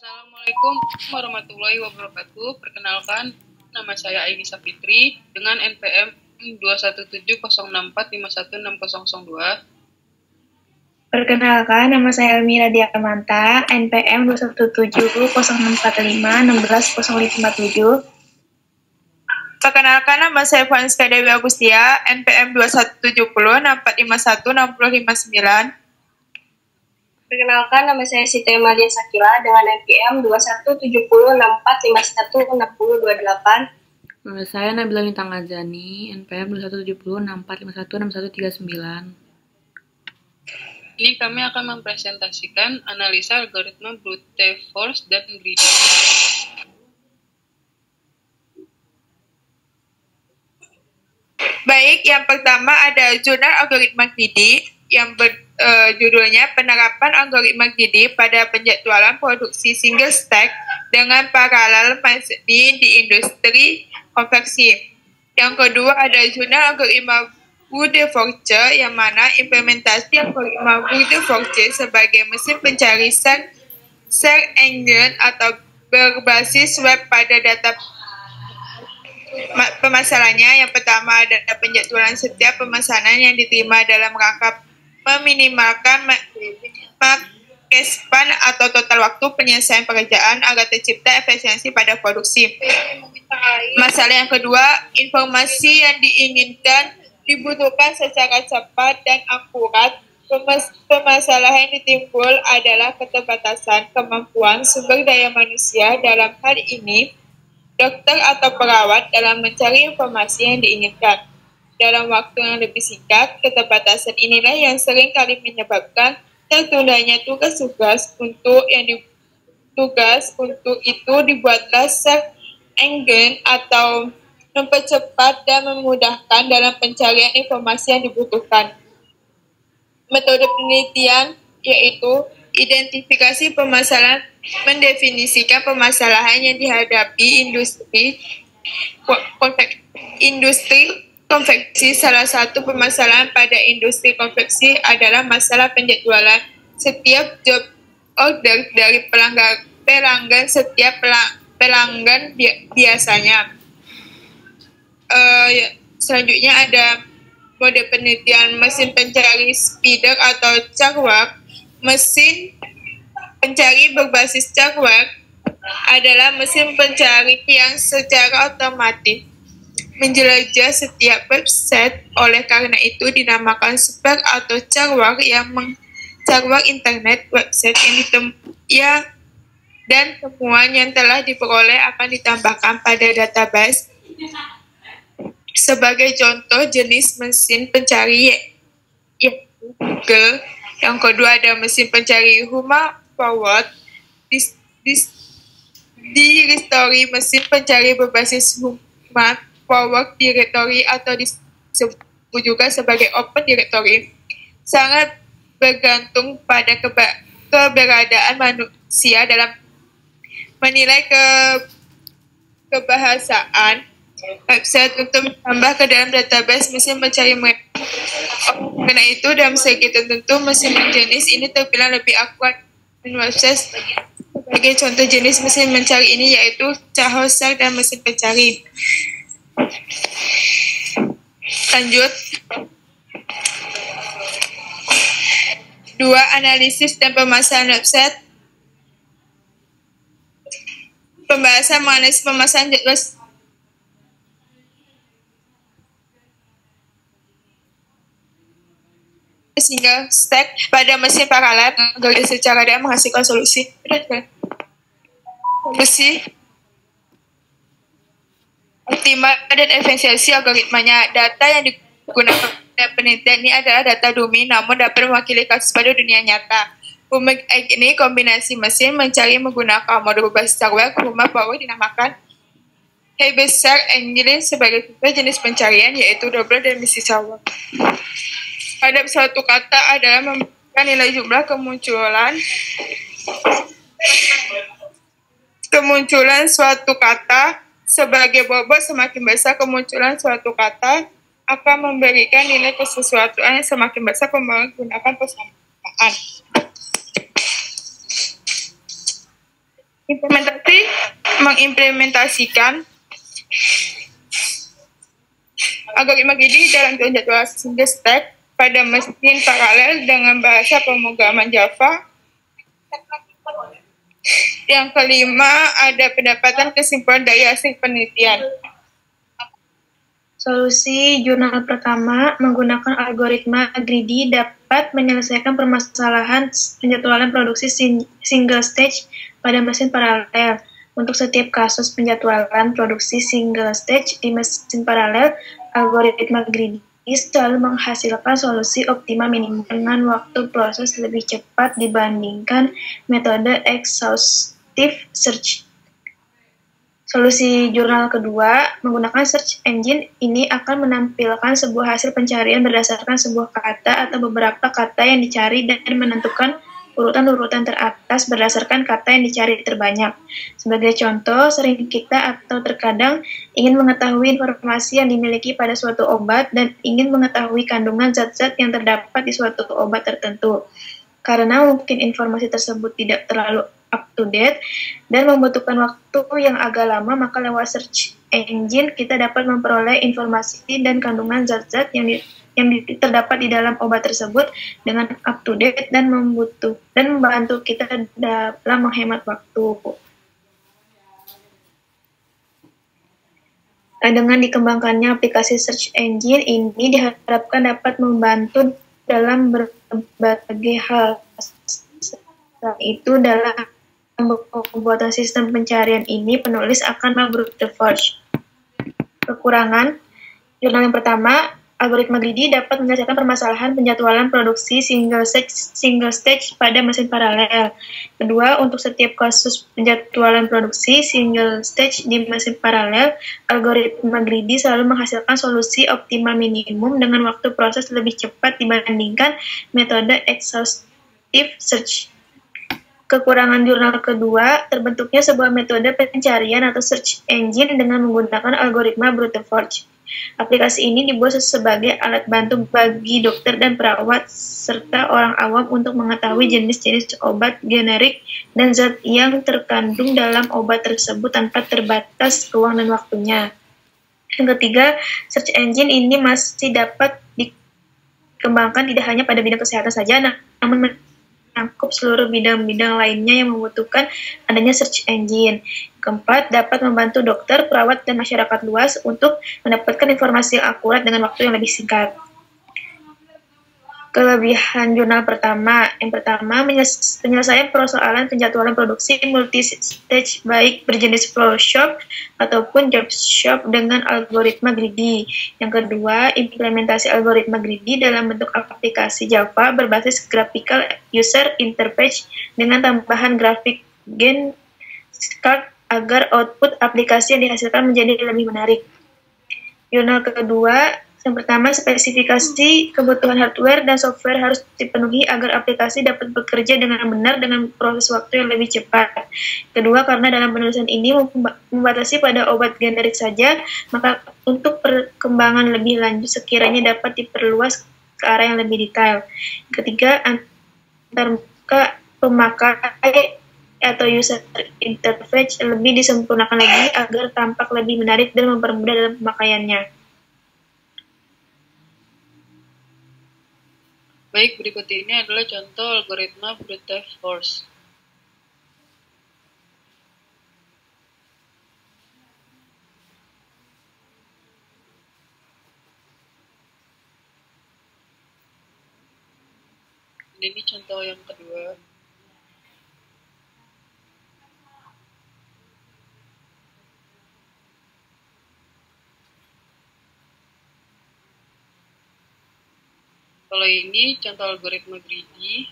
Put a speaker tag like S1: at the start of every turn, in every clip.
S1: Assalamualaikum warahmatullahi wabarakatuh. Perkenalkan, nama saya Ainisa Fitri dengan NPM 21706451602.
S2: Perkenalkan, nama saya Elmira Diamanta, NPM 2170645160057.
S3: Perkenalkan, nama saya Franska Dewi Agustia, NPM 217064516059.
S4: Perkenalkan, nama saya Siti Madia Sakila dengan NPM 217064516028.
S5: Nama saya Nabila Lintang Azani, NPM 217064516139.
S1: Ini kami akan mempresentasikan analisa algoritma brute force dan greedy.
S3: Baik, yang pertama ada jurnal algoritma greedy yang judulnya penerapan algoritma greedy pada penjadwalan produksi single stack dengan paralel di industri konveksi. Yang kedua ada jurnal algoritma brute force yang mana implementasi algoritma brute force sebagai mesin pencari search engine atau berbasis web pada data. Permasalahannya yang pertama ada penjadwalan setiap pemesanan yang diterima dalam rangka meminimalkan span atau total waktu penyelesaian pekerjaan agar tercipta efisiensi pada produksi. Masalah yang kedua, informasi yang diinginkan dibutuhkan secara cepat dan akurat. Permasalahan yang ditimbul adalah keterbatasan kemampuan sumber daya manusia, dalam hal ini dokter atau perawat, dalam mencari informasi yang diinginkan dalam waktu yang lebih singkat. Keterbatasan inilah yang sering kali menyebabkan tertundanya tugas-tugas. Untuk itu dibuatlah search engine atau mempercepat dan memudahkan dalam pencarian informasi yang dibutuhkan. Metode penelitian yaitu identifikasi permasalahan, mendefinisikan permasalahan yang dihadapi industri konveksi. Salah satu permasalahan pada industri konveksi adalah masalah penjadwalan setiap job order dari pelanggan setiap pelanggan biasanya. Selanjutnya ada mode penelitian mesin pencari spider atau cakewalk. Mesin pencari berbasis cakewalk adalah mesin pencari yang secara otomatis menjelajah setiap website. Oleh karena itu dinamakan Spark atau cakewalk cakewalk internet. Website yang dan temuan yang telah diperoleh akan ditambahkan pada database. Sebagai contoh jenis mesin pencari Google. Yang kedua ada mesin pencari Huma Forward Directory. Mesin pencari berbasis Huma Forward Directory atau disebut juga sebagai Open Directory sangat bergantung pada keberadaan manusia dalam menilai kebahasaan website untuk menambah ke dalam database mesin pencari mereka. Karena itu dalam segi tertentu mesin jenis ini terbilang lebih akurat dan website. Sebagai contoh jenis mesin pencari ini yaitu Yahoo Search dan mesin pencari. Lanjut. 2. Analisis dan pemasaran website. Pembahasan menganalisis pemasaran jadwal single stack pada mesin paralel agar secara dan menghasilkan solusi optimal dan efisiensi algoritmanya. Data yang digunakan pada penelitian ini adalah data dummy, namun dapat mewakili kasus pada dunia nyata. Ini kombinasi mesin mencari menggunakan modul berbasis cakewalk. Huma Forward dinamakan Hybrid Search Engine sebagai tipe jenis pencarian yaitu double dan misi cakewalk. Hadap suatu kata adalah memberikan nilai jumlah kemunculan suatu kata. Sebagai bobot semakin besar kemunculan suatu kata akan memberikan nilai kesesuaian yang semakin besar menggunakan persamaan. mengimplementasikan algoritma greedy dalam penjadwalan single stack pada mesin paralel dengan bahasa pemrograman Java. Yang kelima, ada pendapatan kesimpulan dari hasil penelitian.
S2: Solusi jurnal pertama menggunakan algoritma greedy dapat menyelesaikan permasalahan penjadwalan produksi single stage pada mesin paralel. Untuk setiap kasus penjadwalan produksi single stage di mesin paralel, algoritma greedy selalu menghasilkan solusi optimal minimum dengan waktu proses lebih cepat dibandingkan metode exhaustive search. Solusi jurnal kedua menggunakan search engine ini akan menampilkan sebuah hasil pencarian berdasarkan sebuah kata atau beberapa kata yang dicari dan menentukan urutan-urutan teratas berdasarkan kata yang dicari terbanyak. Sebagai contoh, sering kita atau terkadang ingin mengetahui informasi yang dimiliki pada suatu obat dan ingin mengetahui kandungan zat-zat yang terdapat di suatu obat tertentu. Karena mungkin informasi tersebut tidak terlalu up-to-date dan membutuhkan waktu yang agak lama, maka lewat search engine kita dapat memperoleh informasi dan kandungan zat-zat yang terdapat di dalam obat tersebut dengan up-to-date dan membantu kita dalam menghemat waktu. Dengan dikembangkannya aplikasi search engine ini diharapkan dapat membantu dalam berbagai hal, itu dalam pembuatan sistem pencarian ini penulis akan brute force. Kekurangan jurnal yang pertama, algoritma greedy dapat menyelesaikan permasalahan penjadwalan produksi single stage pada mesin paralel. Kedua, untuk setiap kasus penjadwalan produksi single stage di mesin paralel, algoritma greedy selalu menghasilkan solusi optimal minimum dengan waktu proses lebih cepat dibandingkan metode exhaustive search. Kekurangan jurnal kedua, terbentuknya sebuah metode pencarian atau search engine dengan menggunakan algoritma brute force. Aplikasi ini dibuat sebagai alat bantu bagi dokter dan perawat serta orang awam untuk mengetahui jenis-jenis obat generik dan zat yang terkandung dalam obat tersebut tanpa terbatas ruang dan waktunya. Yang ketiga, search engine ini masih dapat dikembangkan tidak hanya pada bidang kesehatan saja, namun mencakup seluruh bidang-bidang lainnya yang membutuhkan adanya search engine. Keempat, dapat membantu dokter, perawat, dan masyarakat luas untuk mendapatkan informasi yang akurat dengan waktu yang lebih singkat. Kelebihan jurnal pertama. Yang pertama, penyelesaian persoalan penjadwalan produksi multi-stage baik berjenis flow shop ataupun job shop dengan algoritma greedy. Yang kedua, implementasi algoritma greedy dalam bentuk aplikasi Java berbasis graphical user interface dengan tambahan grafik gen card agar output aplikasi yang dihasilkan menjadi lebih menarik. Jurnal kedua, yang pertama, spesifikasi kebutuhan hardware dan software harus dipenuhi agar aplikasi dapat bekerja dengan benar dengan proses waktu yang lebih cepat. Kedua, karena dalam penulisan ini membatasi pada obat generik saja, maka untuk perkembangan lebih lanjut sekiranya dapat diperluas ke arah yang lebih detail. Ketiga, antar pemakai atau user interface lebih disempurnakan lagi agar tampak lebih menarik dan mempermudah dalam pemakaiannya.
S1: Baik, berikut ini adalah contoh algoritma brute force. Ini contoh yang kedua. Kalau ini contoh algoritma greedy.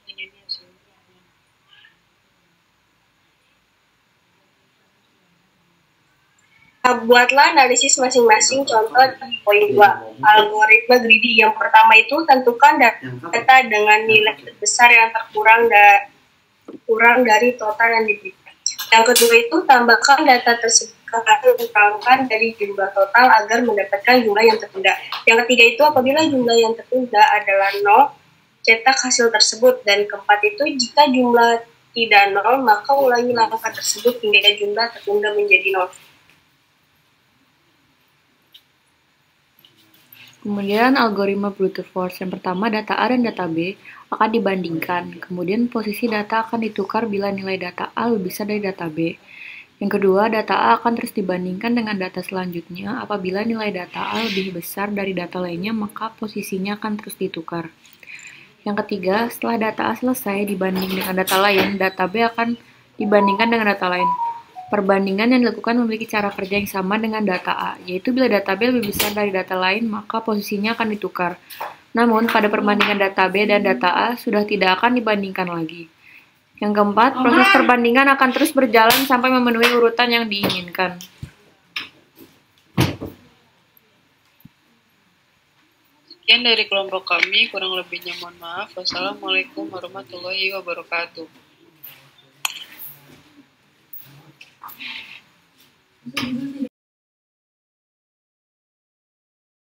S1: Ini hasilnya.
S4: Buatlah analisis masing-masing contoh di poin 2. Algoritma greedy yang pertama itu tentukan data dengan nilai terbesar yang kurang dari total yang diberikan. Yang kedua itu tambahkan data tersebut kurangkan dari jumlah total agar mendapatkan jumlah yang tertunda. Yang ketiga itu apabila jumlah yang tertunda adalah 0, cetak hasil tersebut. Dan keempat itu jika jumlah tidak 0, maka ulangi langkah tersebut hingga jumlah tertunda menjadi 0.
S5: Kemudian algoritma brute force yang pertama, data A dan data B akan dibandingkan. Kemudian posisi data akan ditukar bila nilai data A lebih besar dari data B. Yang kedua, data A akan terus dibandingkan dengan data selanjutnya. Apabila nilai data A lebih besar dari data lainnya, maka posisinya akan terus ditukar. Yang ketiga, setelah data A selesai dibanding dengan data lain, data B akan dibandingkan dengan data lain. Perbandingan yang dilakukan memiliki cara kerja yang sama dengan data A, yaitu bila data B lebih besar dari data lain, maka posisinya akan ditukar. Namun, pada perbandingan data B dan data A sudah tidak akan dibandingkan lagi. Yang keempat, proses perbandingan akan terus berjalan sampai memenuhi urutan yang diinginkan.
S1: Sekian dari kelompok kami, kurang lebihnya mohon maaf. Wassalamualaikum warahmatullahi wabarakatuh.